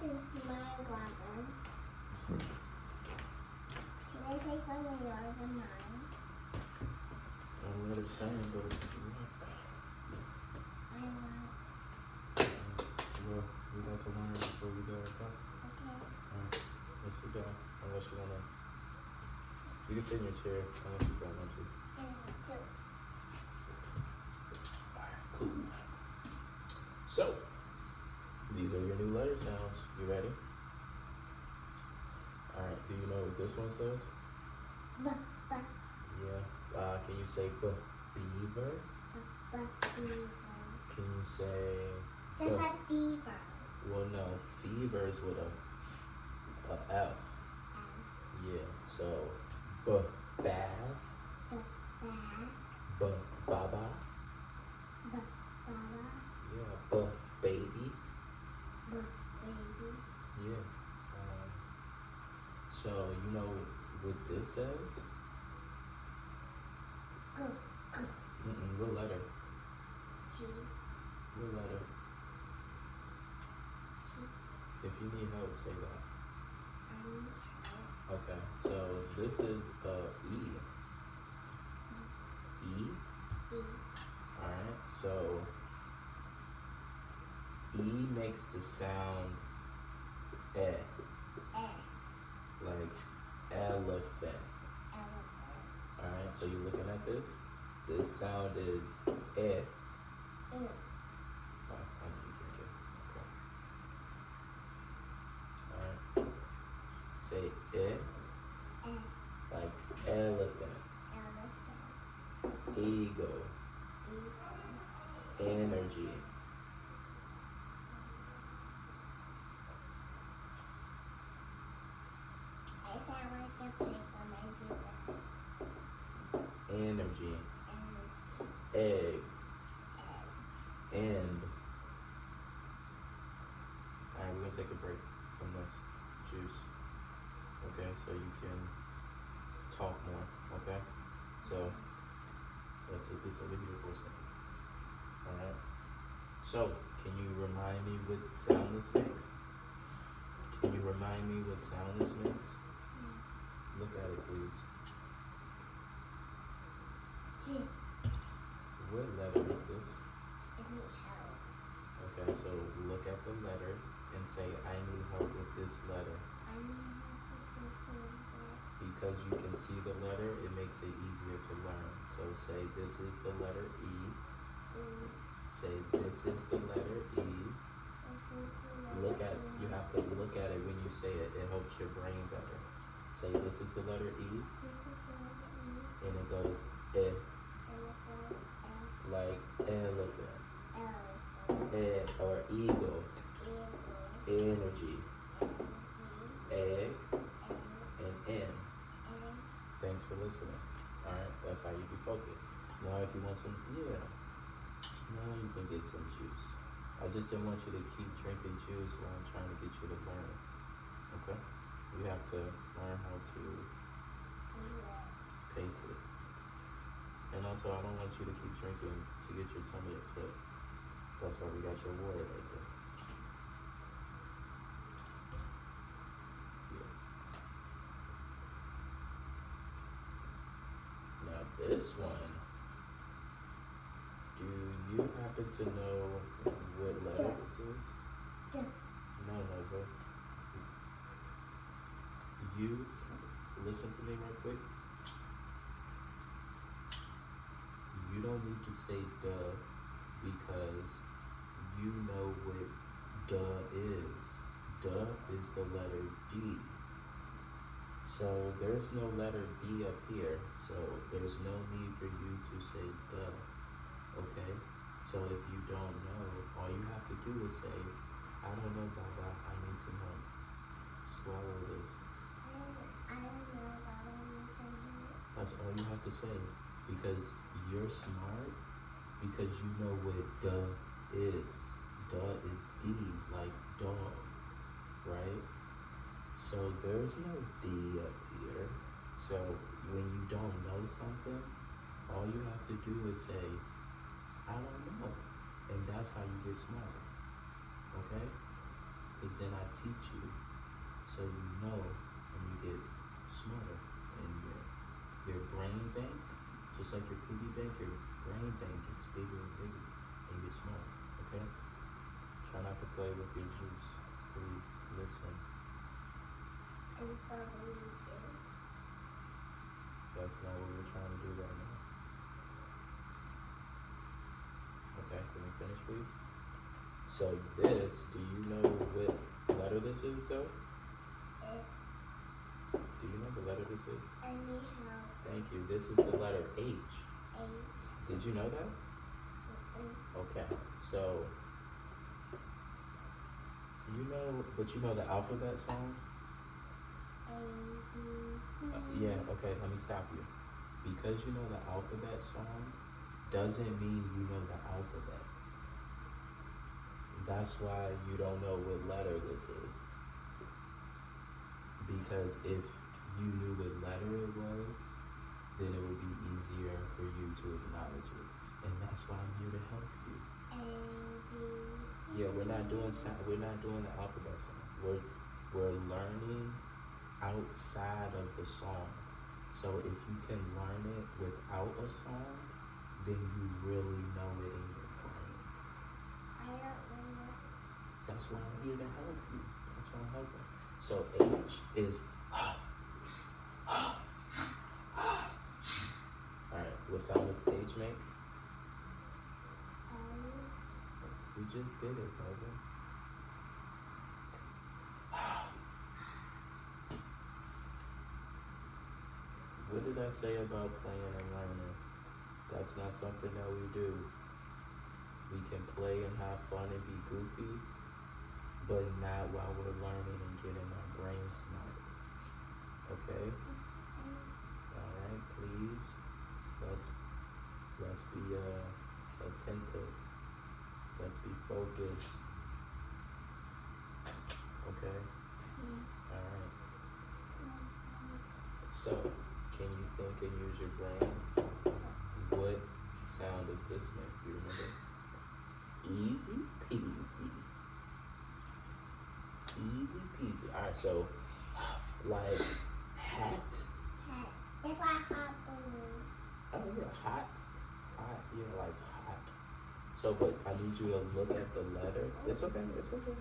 is my brother's. Can I take one of yours and mine? Don't let her sing, but if you want. I want. Well, we got to learn before we go, okay? Okay. Alright, let's sit down. Unless you wanna. You can sit in your chair unless you don't want to. Two. Alright, cool. So, these are your new letter sounds. You ready? Alright, do you know what this one says? B. Yeah. Can you say beaver? Beaver. Can you say Just like fever. well, no, fever is with a F. Yeah, so bath, Baba. baba, Baba. yeah, baby, Baby. yeah. So you know what this says? G. What letter? G. What letter? G. If you need help, say that. I need help. Okay, so this is E. E. E. Alright, so E makes the sound E, like elephant. Elephant. Alright, so you're looking at this? This sound is E. Oh, I know you drinking. Okay. Alright. Say E, like elephant. Elephant. Eagle. Energy. I sound like a pig when I do that. Energy. Energy. Egg. Egg. End. Alright, we're gonna take a break from this juice. Okay, so you can talk more, okay? So let's sit this over here for a second. Alright. So can you remind me what sound this makes? Can you remind me what sound this makes? Look at it, please. G. What letter is this? I need help. Okay, so look at the letter and say, I need help with this letter. I need help with this letter. Because you can see the letter, it makes it easier to learn. So say, this is the letter E. E. Say, this is the letter E. Look at, you have to look at it when you say it. It helps your brain better. Say, this is the letter E. This is the letter E. And it goes E. And it goes E. Like elephant. Elephant. Or eagle. Eagle. Energy. Energy. Egg. Egg. And N. N. Thanks for listening. Alright, that's how you be focused. Now if you want some, yeah. Now you can get some juice. I just didn't want you to keep drinking juice while I'm trying to get you to learn. Okay? You have to learn how to pace it. And also, I don't want you to keep drinking to get your tummy upset. That's why we got your water right there. Yeah. Now this one, do you happen to know what letter this is? D. No, bro. You, listen to me real quick. You don't need to say duh because you know what duh is. Duh is the letter D. So there's no letter D up here, so there's no need for you to say duh, okay? So if you don't know, all you have to do is say, I don't know, Baba, I need some help. Swallow this. I don't know, Baba, I need some help. That's all you have to say, because you're smart, because you know what duh is. Duh is D, like dog, right? So there's no D up here. So when you don't know something, all you have to do is say, I don't know. And that's how you get smart, okay? Because Because then I teach you, so you know, and you get smarter. And your brain bank, just like your piggy bank, your brain bank gets bigger and bigger, and you get smarter. Okay? Try not to play with your juice. Please listen. And bubbly juice. That's not what we're trying to do right now. Okay, can we finish, please? So this, do you know what letter this is, though? Do you know the letter this is? I need help. Thank you. This is the letter H. H. Did you know that? Okay, so you know the alphabet song? A, B, C. Yeah, okay, let me stop you. Because you know the alphabet song doesn't mean you know the alphabets. That's why you don't know what letter this is. Because if you knew what letter it was, then it would be easier for you to acknowledge it. And that's why I'm here to help you. A, B, C. Yeah, we're not doing the alphabet song. We're learning outside of the song. So if you can learn it without a song, then you really know it in your brain. I don't remember. That's why I'm here to help you. That's why I'm helping. So H is alright, what sound does H make? We just did it, Logan. What did I say about playing and learning? That's not something that we do. We can play and have fun and be goofy, but not while we're learning and getting our brains smart. Okay? Alright, please. Let's be attentive. Let's be focused. Okay? Alright. So, can you think and use your brain? What sound does this make? You remember? Easy peasy. Easy peasy. Alright, so, like, hat. Hat. It's like hot balloon. Oh, yeah, hot. Hot, yeah, like hot. So, but I need you to look at the letter. It's okay, it's okay.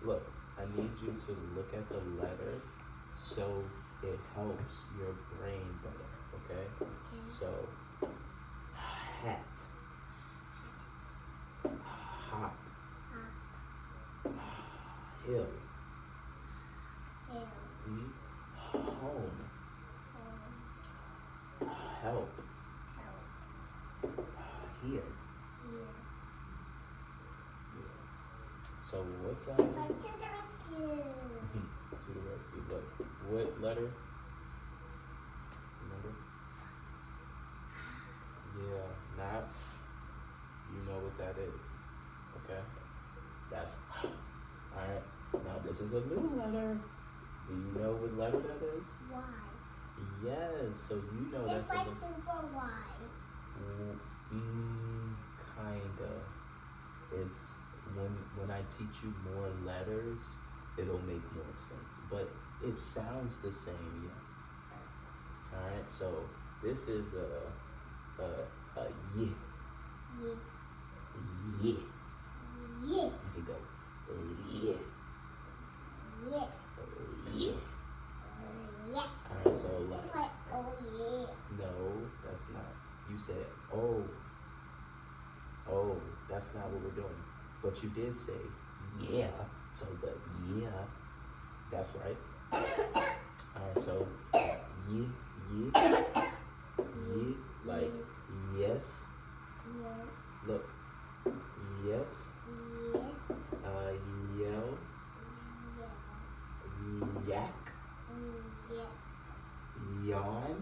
Look, I need you to look at the letter so it helps your brain better, okay? So, hat. Hop. Hill. Hill. Home. Help. Help. Here. Here. Yeah. So what's Like to the rescue. To the rescue. Look, what letter? Remember? Yeah, not. You know what that is. Okay? That's alright. Now this is a new letter. Do you know what letter that is? Y. Yes, so you know It's that's like a super Y. Kinda. It's when I teach you more letters, it'll make more sense. But it sounds the same, yes. Alright, so this is a yeah. Yeah. Yeah. Yeah. You can go yeah. Yeah. Yeah. Yeah. Alright, so It's like like oh yeah. no, that's not. You said oh. Oh, that's not what we're doing. But you did say yeah. So the yeah, that's right. Alright, so yeah, like yes. Yes. Look, yes. Yes. Yell, Yeah. yak, Yeah. yawn,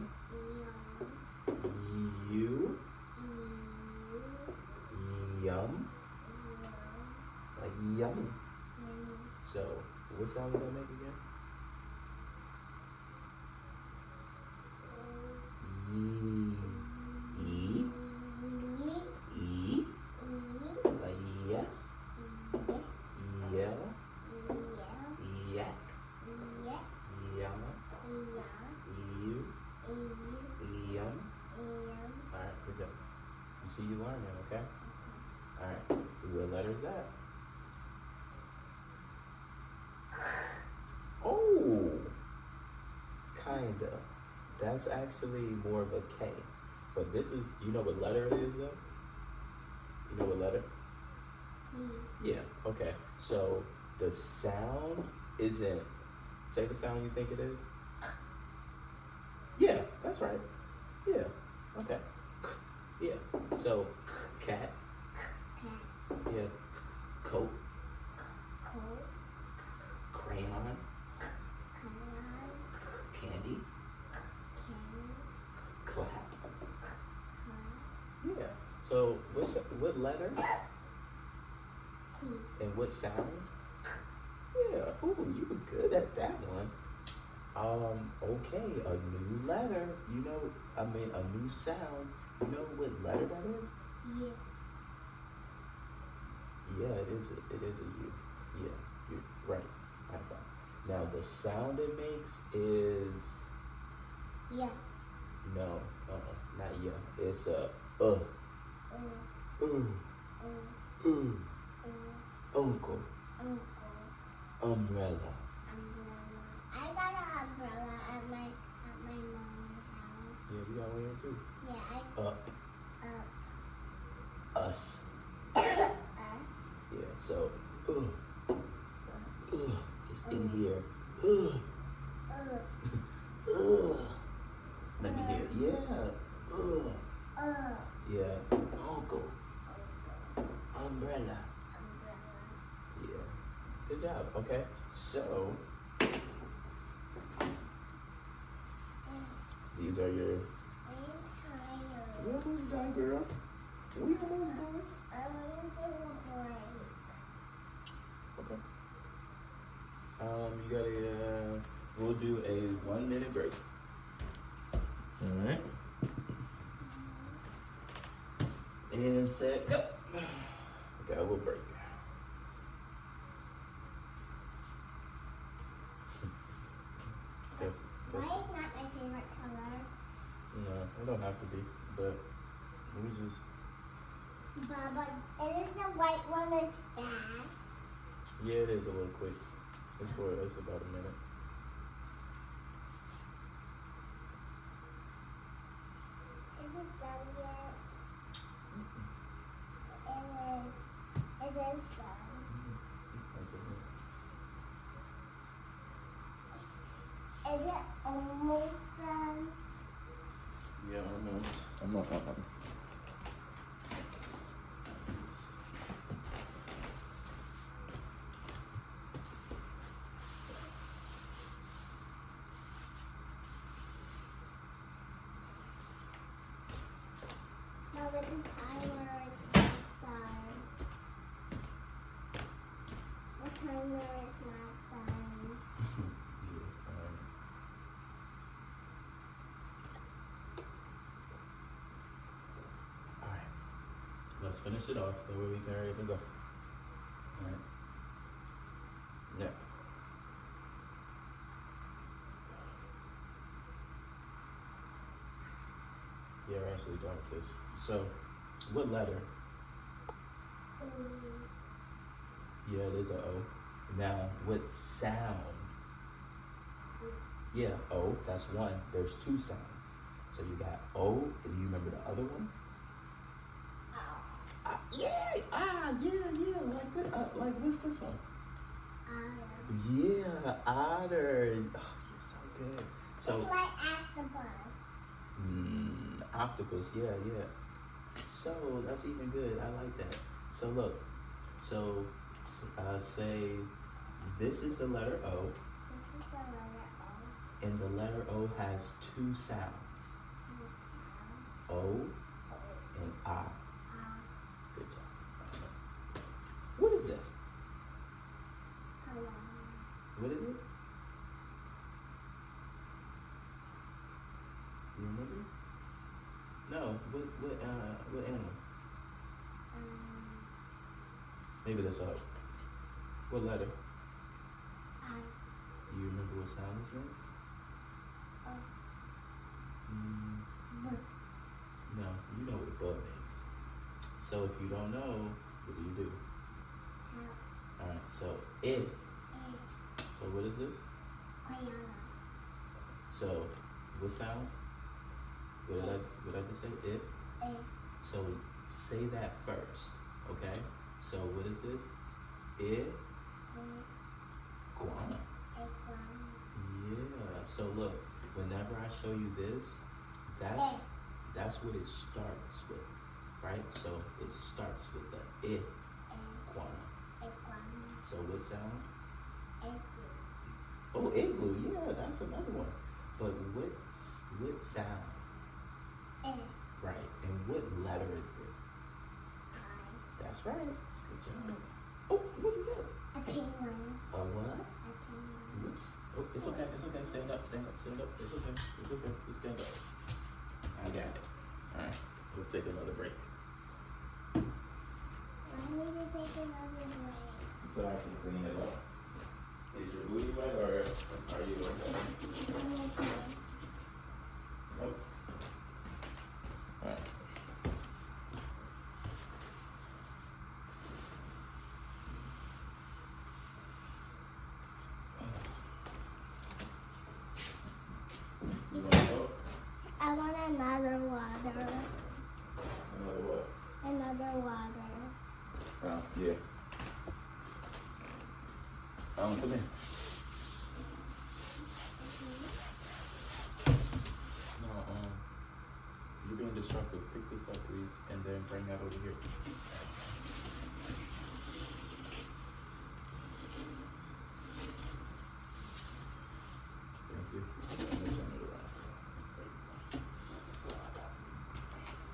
Yawn. you, You. yum, like yummy. Yummy. So, what sound does that make again? E, like yes, Yes. yell, Yeah. Kinda. That's actually more of a K. But this is, you know what letter it is though? You know what letter? C. Yeah, okay. So the sound isn't, say the sound you think it is. Yeah, that's right. Yeah, okay. Yeah, so cat, Cat. yeah, coat, Coat. crayon, Crayon. candy, Candy. clap. Clap. Yeah, so what letter C. and what sound? Yeah, ooh, you were good at that one. Okay, a new letter. You know, I mean, a new sound. You know what letter that is? Yeah. Yeah, it is. It is a U. Yeah, you're right. High five. Now the sound it makes is Yeah. no, not yeah. It's a Uh. uh, Uh. uncle, Uncle. umbrella. Umbrella. I got an umbrella at my mommy's house. Yeah, we got one here too. Yeah, Up, us. us. Yeah, so it's in here. Let me hear. Yeah. Yeah. Uncle. Umbrella. Yeah. Good job. Okay. So these are your. I'm tired. We almost done, girl. We almost done. I want to take a break. Okay. You gotta. We'll do a 1 minute break. All right. And set go. Okay, we'll break. Why is not my favorite color? No, it don't have to be, but we just. Baba, isn't the white one as fast? Yeah, it is a little quick. It's about a minute. Is it done yet? It is done. It's not done yet. Is it almost done? Yeah, almost. I'm not. But with the timer is not done. The timer is not done. Alright. Let's finish it off. That way we can hurry up and go. Alright. Now. Yeah, we're actually done with this. So, what letter? Yeah, it is a O. Now, what sound? Yeah, O, that's one. There's two sounds. So you got O, and you remember the other one? Yeah, like that. Like what's this one? Yeah, otter. Oh, you're so good. So it's like octopus. Octopus. Yeah. So that's even good. I like that. So look. So say this is the letter O. This is the letter O. And the letter O has two sounds. O and A. Good job. What is this? Cologne. What is it? You remember? No. What animal? Maybe that's a help. What letter? I. You remember what sound this makes? B. No, you know what a bug makes. So if you don't know, what do? Help. Alright, so it. So what is this? Crayon. So, what sound? What did I just say? It? A. So, say that first, okay? So, what is this? Iguana. Iguana. Yeah. So, look, whenever I show you this, that's what it starts with, right? So, it starts with the iguana. Iguana. So, what sound? Igloo. Oh, igloo. Yeah, that's another one. But what sound? A. Right. And what letter is this? I. That's right. Good job. Oh, what is this? A penguin. A what? A penguin. Oh, it's okay. It's okay. Stand up. Stand up. Stand up. It's okay. It's okay. Just stand up. I got it. All right. Let's take another break. I need to take another break. So I can clean it up. Is your booty wet or are you okay? I'm okay. Nope. All right. You want to go? I want another water. Another what? Another water. Oh, yeah. Come in. No, you're being disruptive. Pick this up, please, and then bring that over here. Thank you. I'm gonna turn it around.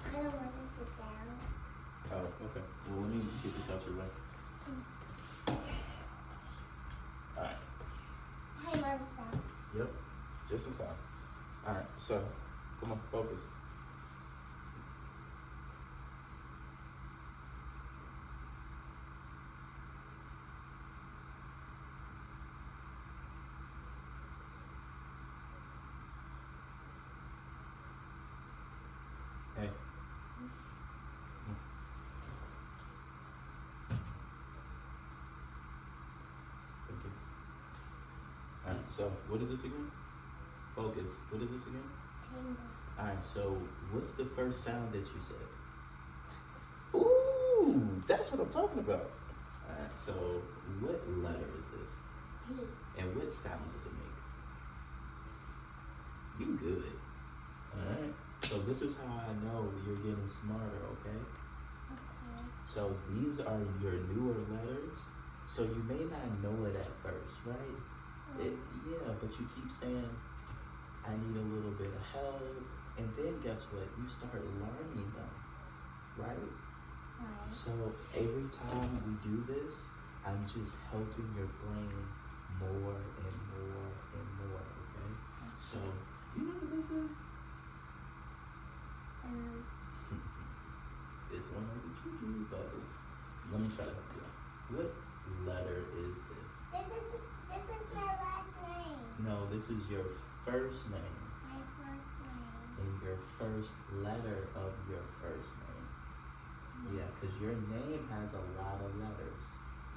I don't want to sit down. Oh, okay. Well, let me get this out your way. Alright. Timer stuff. Yep. Just in time. Alright, so, come on, focus. Hey. Thank you. Alright, so what is this again? Focus. What is this again? Timer. Alright, so what's the first sound that you said? Ooh, that's what I'm talking about. Alright, so what letter is this? P. And what sound does it make? You good. Alright, so this is how I know you're getting smarter, okay? Okay. So these are your newer letters. So you may not know it at first, right? Yeah, but you keep saying, I need a little bit of help. And then guess what? You start learning them, right? Right. So every time we do this, I'm just helping your brain more and more and more, okay? So, you know what this is? This one might be tricky, but let me try to help you out. What letter is this? This is my last name. No, this is your first name My first name. and your first letter of your first name. Yeah, because your name has a lot of letters.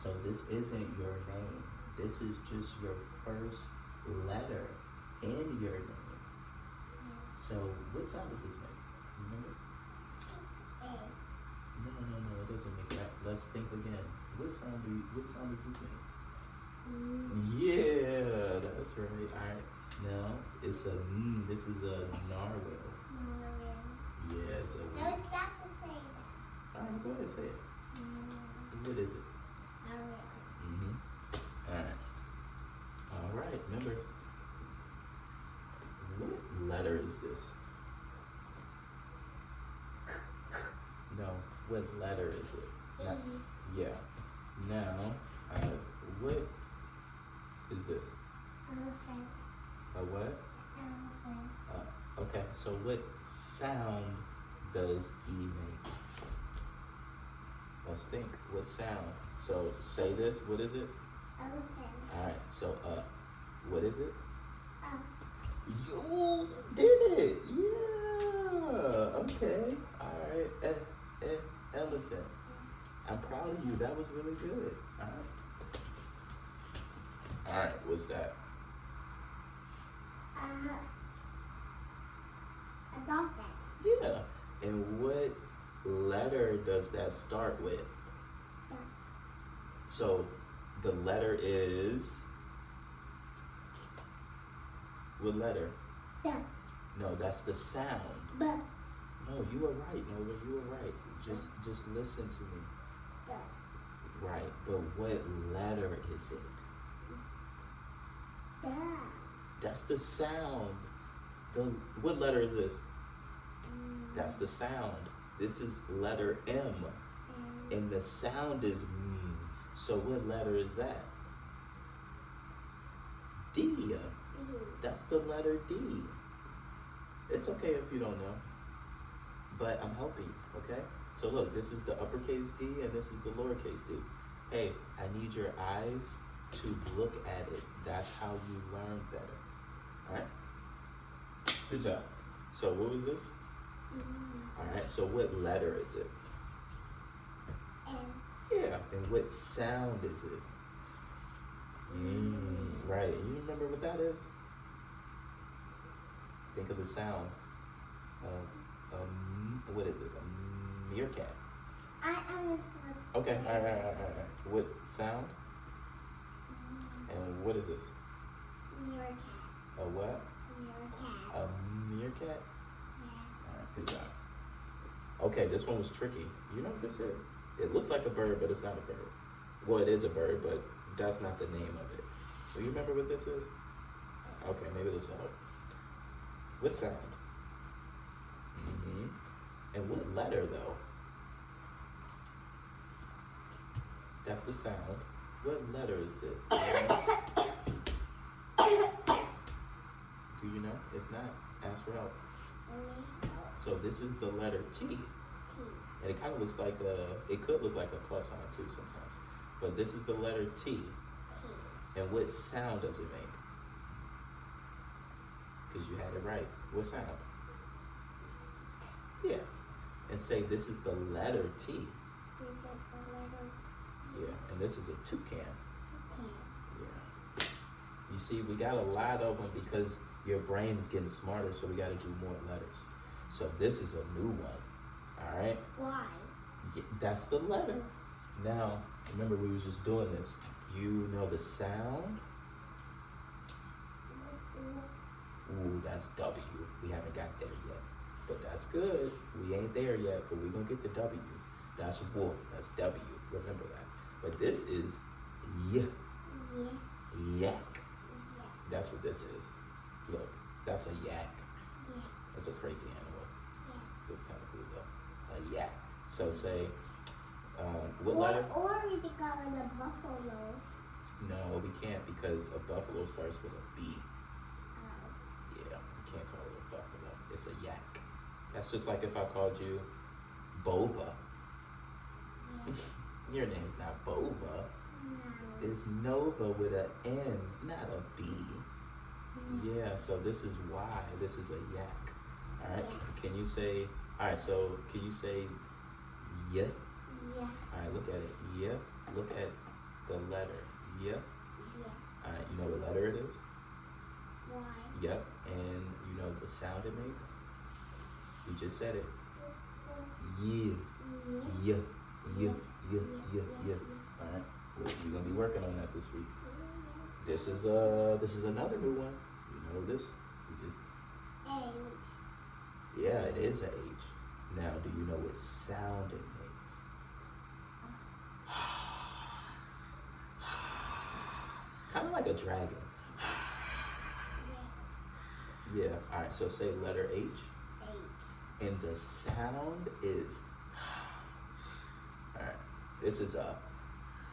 So this isn't your name. This is just your first letter in your name. So what sound does this make? Remember? A. No, it doesn't make that. Let's think again. What sound does this make? Yeah, that's right. Alright. Now it's a this is a narwhal. Yeah, it's a I was about to say that. Alright, go ahead, say it. What is it? Alright, remember. What letter is this? No, what letter is it? Not, yeah. Now, what is this? Elephant. A what? Elephant. Okay, so what sound does E make? Let's think. What sound? So say this. What is it? Elephant. Alright, so what is it? Oh. You did it! Yeah! Okay. Alright. Elephant. I'm proud of you. That was really good. Alright. Alright, what's that? A dolphin. Yeah. And what letter does that start with? The. So the letter is. What letter? The. No, that's the sound. B. No, you were right, Nova. You were right. Just listen to me. The. Right, but what letter is it? The. That's the sound. What letter is this? That's the sound. This is letter M. And the sound is M. So what letter is that? D. D. That's the letter D. It's okay if you don't know, but I'm helping you, okay? So look, this is the uppercase D and this is the lowercase d. Hey, I need your eyes to look at it. That's how you learn better, all right? Good job. So what was this? All right, so what letter is it? N. Yeah, and what sound is it? Right, you remember what that is? Think of the sound. What is it? A meerkat. I understand. Okay, all right. What sound? And what is this? Meerkat. A what? Meerkat. A meerkat? Yeah. All right, good job. Okay, this one was tricky. You know what this is? It looks like a bird, but it's not a bird. Well, it is a bird, but that's not the name of it. Do you remember what this is? Okay, maybe this will help. What sound? And what letter, though? That's the sound. What letter is this? Do you know? If not, ask for help. So this is the letter T. T. And it kind of looks like it could look like a plus sign too sometimes. But this is the letter T. T. And what sound does it make? Because you had it right. What sound? Yeah. And say this is the letter T. This is the letter Yeah. And this is a toucan. toucan. Yeah. You see, we got a lot of them because your brain is getting smarter, so we got to do more letters. So this is a new one. All right? Why? Yeah, that's the letter. Now, remember we was just doing this. You know the sound? Ooh, that's W. We haven't got there yet. But that's good. We ain't there yet, but we're going to get to W. That's wolf. That's W. Remember that. But this is Y. Yeah. Yak. Yeah. That's what this is. Look, that's a yak. Yeah. That's a crazy animal. Yeah. Look kind of cool though. A yak. So say, what letter? Or we could call it a buffalo. No, we can't because a buffalo starts with a B. Oh. Yeah, we can't call it a buffalo. It's a yak. That's just like if I called you Bova. Yeah. Your name's not Bova. No. It's Nova with an N, not a B. Yeah, so this is Y. This is a yak. All right. Yeah. Can you say? All right. So can you say yeah? Yeah. All right. Look at it. Yeah. Look at the letter. Yeah. Yeah. All right. You know what letter it is? Why? Yep. And you know the sound it makes? You just said it. Yeah. Yeah. Yeah. Yeah. Yeah. Yeah. All right. Well, you're gonna be working on that this week. This is another new one. You know this? You just H. Yeah, it is a H. Now, do you know what sound it makes? Kind of like a dragon. Yeah. Yeah. All right. So say letter H, H. and the sound is. All right. This is a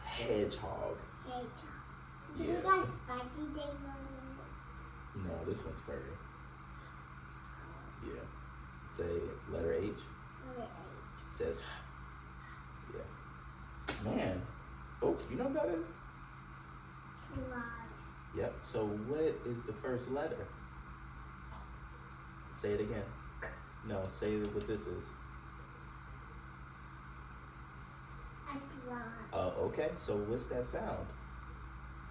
hedgehog. Hedgehog. Do Yeah. you got spiky things on No, this one's furry. Yeah. Say letter H. it? Letter H. Says. Yeah. Man, folks, you know what that is? Sloth. Yep. So what is the first letter? Say it again. No, say what this is. A sloth. Okay. So what's that sound?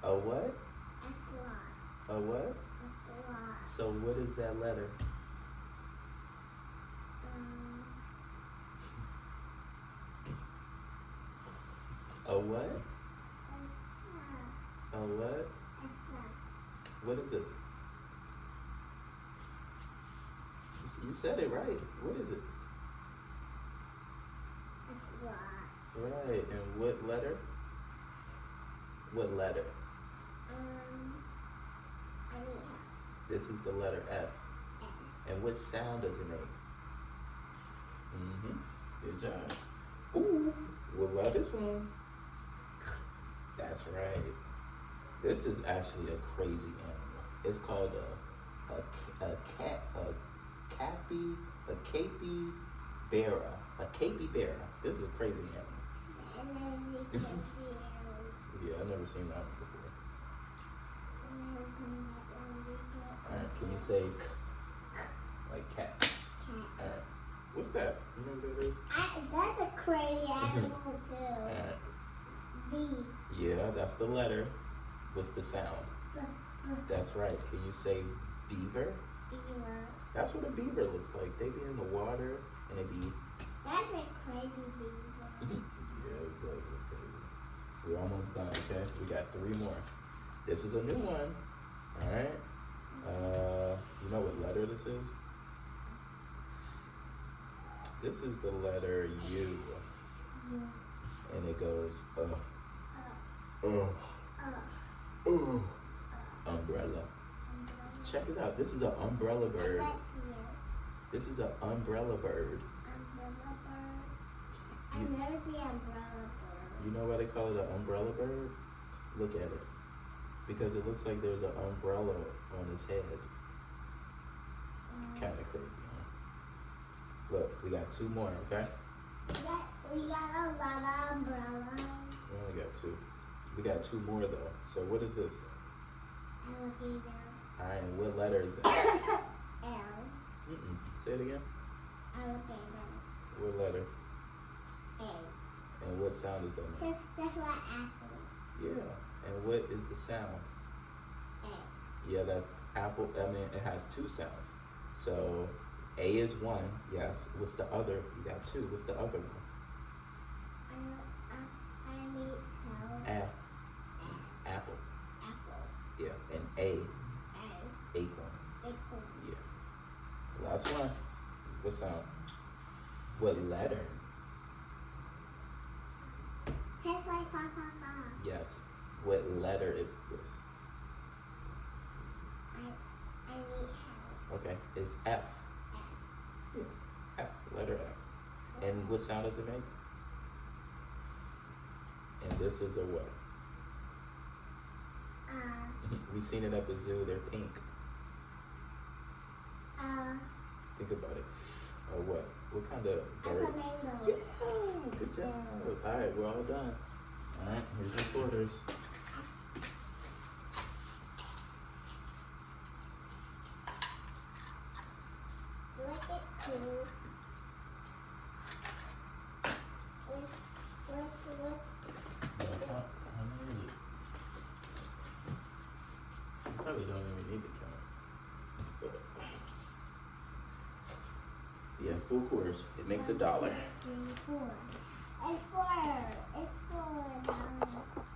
A what? A sloth. A what? It's a lot. So what is that letter? A what? A what? What is this? You said it right. What is it? It's a lot. Right. And what letter? What letter? I need help. This is the letter S. S. And what sound does it make? Good job. Ooh. What about this one? That's right. This is actually a crazy animal. It's called a capybara. A capybara. This is a crazy animal. And then we can Yeah, I've never seen that one before. Alright, can you say like cat? Cat. Alright. What's that? You know what that is? That's a crazy animal too. Alright. B. Yeah, that's the letter. What's the sound? That's right. Can you say beaver? Beaver. That's what a beaver looks like. They be in the water and they be. That's a crazy beaver. Yeah, it does look crazy. We're almost done, okay? We got 3 more. This is a new one. Alright. You know what letter this is? This is the letter U. And it goes umbrella. Check it out. This is an umbrella bird. This is an umbrella bird. Umbrella bird. I never see umbrella bird. You know why they call it an umbrella bird? Look at it. Because it looks like there's an umbrella on his head. Kind of crazy, huh? Look, we got 2 more, okay? We got a lot of umbrellas. We only got 2. We got 2 more though. So what is this? Alligator. Alright, and what letter is it? L. Say it again. Alligator. What letter? A. And what sound is that? Just like apple. Yeah. And what is the sound? A. Yeah, that's apple. I mean, it has 2 sounds. So A is 1. Yes. What's the other? You got 2. What's the other one? I need help. Apple. Apple. Yeah. And A. A. Acorn. Acorn. Yeah. Last one. What sound? What letter? Tastes like fa fa fa. Yes. What letter is this? I need help. Okay. It's F. F. Yeah. F. Letter F. And what sound does it make? And this is a what? We seen it at the zoo. They're pink. Think about it. Or what? What kind of bird? A flamingo. Yeah, good job. All right, we're all done. All right, here's your quarters. Look at 2. How many is it? You probably don't even need to count. Yeah, full quarters. It makes $1. 1, 2, 3, 4.